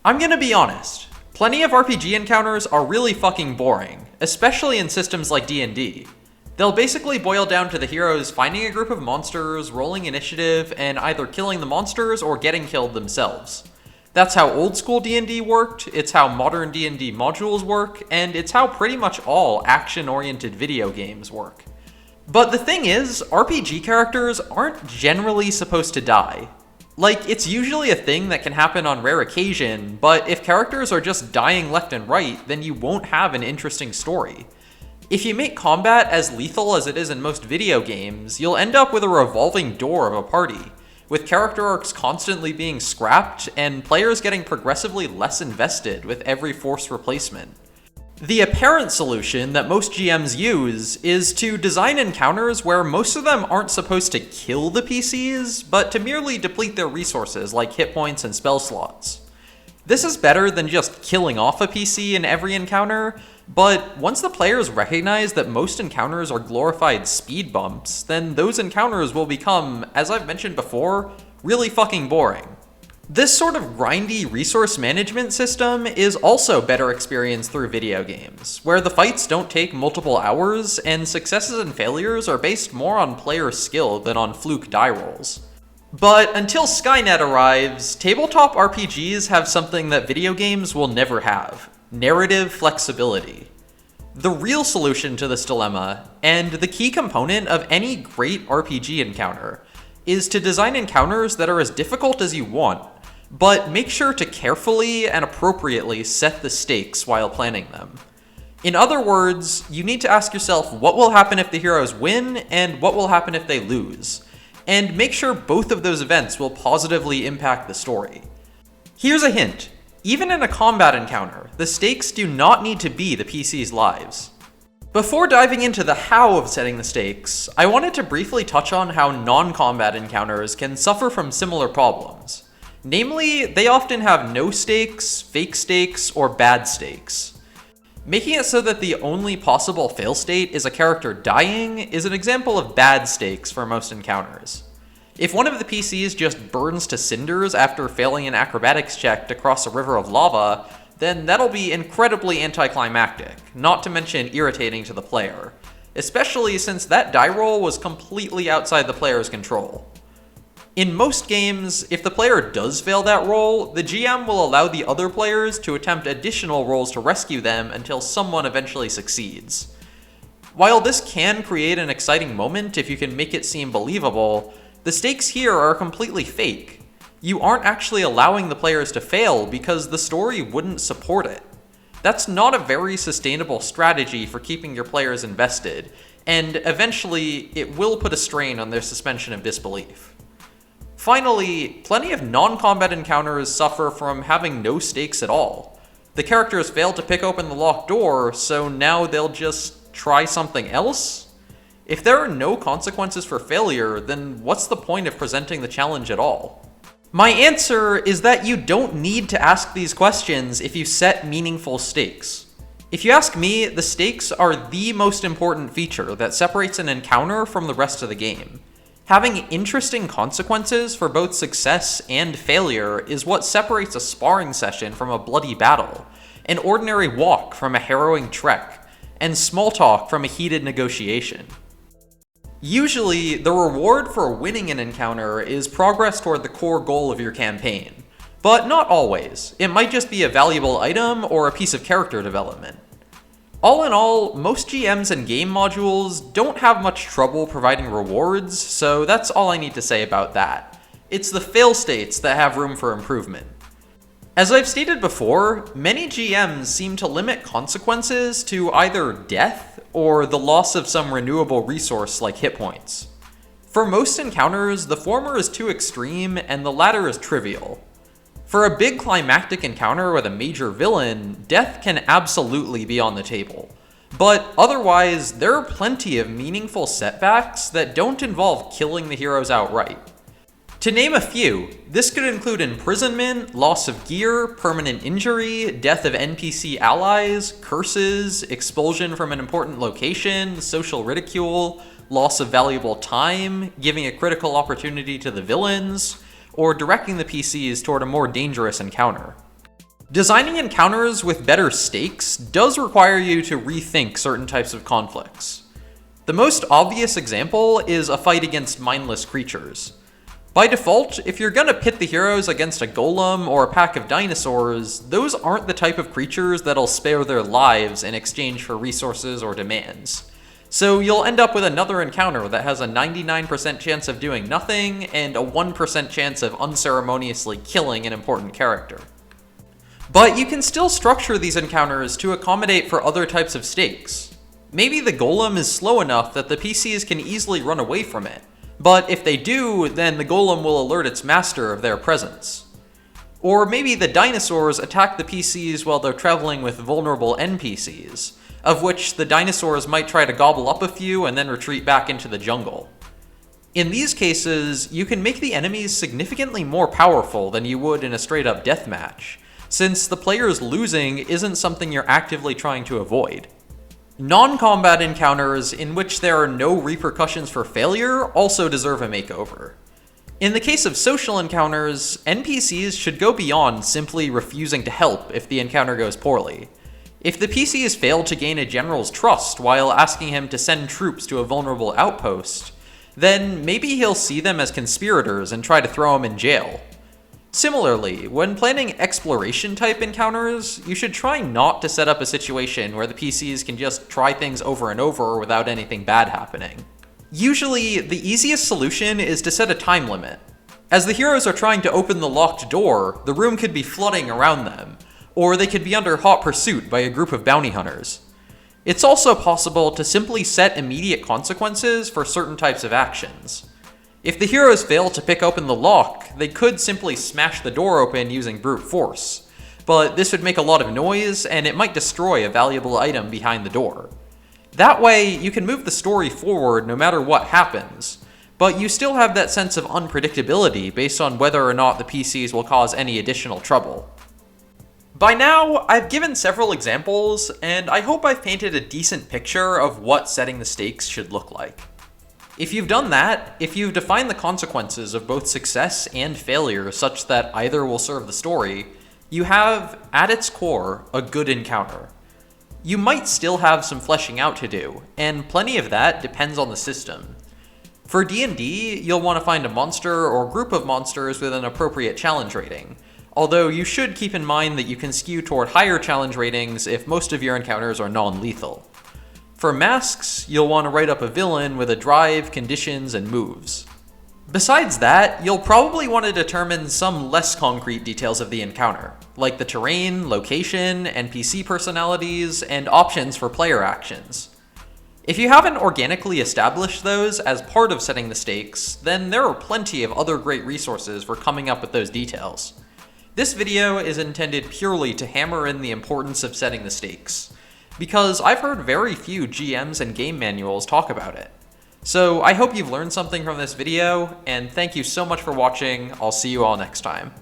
I'm gonna be honest, plenty of RPG encounters are really fucking boring, especially in systems like D&D. They'll basically boil down to the heroes finding a group of monsters, rolling initiative, and either killing the monsters or getting killed themselves. That's how old school D&D worked, it's how modern D&D modules work, and it's how pretty much all action-oriented video games work. But the thing is, RPG characters aren't generally supposed to die. Like, it's usually a thing that can happen on rare occasion, but if characters are just dying left and right, then you won't have an interesting story. If you make combat as lethal as it is in most video games, you'll end up with a revolving door of a party, with character arcs constantly being scrapped and players getting progressively less invested with every force replacement. The apparent solution that most GMs use is to design encounters where most of them aren't supposed to kill the PCs, but to merely deplete their resources like hit points and spell slots. This is better than just killing off a PC in every encounter, but once the players recognize that most encounters are glorified speed bumps, then those encounters will become, as I've mentioned before, really fucking boring. This sort of grindy resource management system is also better experienced through video games, where the fights don't take multiple hours and successes and failures are based more on player skill than on fluke die rolls. But until Skynet arrives, tabletop RPGs have something that video games will never have: narrative flexibility. The real solution to this dilemma, and the key component of any great RPG encounter, is to design encounters that are as difficult as you want, but make sure to carefully and appropriately set the stakes while planning them. In other words, you need to ask yourself what will happen if the heroes win and what will happen if they lose, and make sure both of those events will positively impact the story. Here's a hint: even in a combat encounter, the stakes do not need to be the PC's lives. Before diving into the how of setting the stakes, I wanted to briefly touch on how non-combat encounters can suffer from similar problems. Namely, they often have no stakes, fake stakes, or bad stakes. Making it so that the only possible fail state is a character dying is an example of bad stakes for most encounters. If one of the PCs just burns to cinders after failing an acrobatics check to cross a river of lava, then that'll be incredibly anticlimactic, not to mention irritating to the player, especially since that die roll was completely outside the player's control. In most games, if the player does fail that roll, the GM will allow the other players to attempt additional rolls to rescue them until someone eventually succeeds. While this can create an exciting moment if you can make it seem believable, the stakes here are completely fake. You aren't actually allowing the players to fail because the story wouldn't support it. That's not a very sustainable strategy for keeping your players invested, and eventually it will put a strain on their suspension of disbelief. Finally, plenty of non-combat encounters suffer from having no stakes at all. The characters fail to pick open the locked door, so now they'll just try something else? If there are no consequences for failure, then what's the point of presenting the challenge at all? My answer is that you don't need to ask these questions if you set meaningful stakes. If you ask me, the stakes are the most important feature that separates an encounter from the rest of the game. Having interesting consequences for both success and failure is what separates a sparring session from a bloody battle, an ordinary walk from a harrowing trek, and small talk from a heated negotiation. Usually, the reward for winning an encounter is progress toward the core goal of your campaign, but not always. It might just be a valuable item or a piece of character development. All in all, most GMs and game modules don't have much trouble providing rewards, so that's all I need to say about that. It's the fail states that have room for improvement. As I've stated before, many GMs seem to limit consequences to either death or the loss of some renewable resource like hit points. For most encounters, the former is too extreme and the latter is trivial. For a big climactic encounter with a major villain, death can absolutely be on the table. But otherwise, there are plenty of meaningful setbacks that don't involve killing the heroes outright. To name a few, this could include imprisonment, loss of gear, permanent injury, death of NPC allies, curses, expulsion from an important location, social ridicule, loss of valuable time, giving a critical opportunity to the villains, or directing the PCs toward a more dangerous encounter. Designing encounters with better stakes does require you to rethink certain types of conflicts. The most obvious example is a fight against mindless creatures. By default, if you're gonna pit the heroes against a golem or a pack of dinosaurs, those aren't the type of creatures that'll spare their lives in exchange for resources or demands. So you'll end up with another encounter that has a 99% chance of doing nothing and a 1% chance of unceremoniously killing an important character. But you can still structure these encounters to accommodate for other types of stakes. Maybe the golem is slow enough that the PCs can easily run away from it, but if they do, then the golem will alert its master of their presence. Or maybe the dinosaurs attack the PCs while they're traveling with vulnerable NPCs, of which the dinosaurs might try to gobble up a few and then retreat back into the jungle. In these cases, you can make the enemies significantly more powerful than you would in a straight-up deathmatch, since the players losing isn't something you're actively trying to avoid. Non-combat encounters in which there are no repercussions for failure also deserve a makeover. In the case of social encounters, NPCs should go beyond simply refusing to help if the encounter goes poorly. If the PCs fail to gain a general's trust while asking him to send troops to a vulnerable outpost, then maybe he'll see them as conspirators and try to throw them in jail. Similarly, when planning exploration-type encounters, you should try not to set up a situation where the PCs can just try things over and over without anything bad happening. Usually, the easiest solution is to set a time limit. As the heroes are trying to open the locked door, the room could be flooding around them, or they could be under hot pursuit by a group of bounty hunters. It's also possible to simply set immediate consequences for certain types of actions. If the heroes fail to pick open the lock, they could simply smash the door open using brute force, but this would make a lot of noise and it might destroy a valuable item behind the door. That way, you can move the story forward no matter what happens, but you still have that sense of unpredictability based on whether or not the PCs will cause any additional trouble. By now, I've given several examples, and I hope I've painted a decent picture of what setting the stakes should look like. If you've done that, if you've defined the consequences of both success and failure such that either will serve the story, you have, at its core, a good encounter. You might still have some fleshing out to do, and plenty of that depends on the system. For D&D, you'll want to find a monster or group of monsters with an appropriate challenge rating, although you should keep in mind that you can skew toward higher challenge ratings if most of your encounters are non-lethal. For masks, you'll want to write up a villain with a drive, conditions, and moves. Besides that, you'll probably want to determine some less concrete details of the encounter, like the terrain, location, NPC personalities, and options for player actions. If you haven't organically established those as part of setting the stakes, then there are plenty of other great resources for coming up with those details. This video is intended purely to hammer in the importance of setting the stakes, because I've heard very few GMs and game manuals talk about it. So I hope you've learned something from this video, and thank you so much for watching. I'll see you all next time.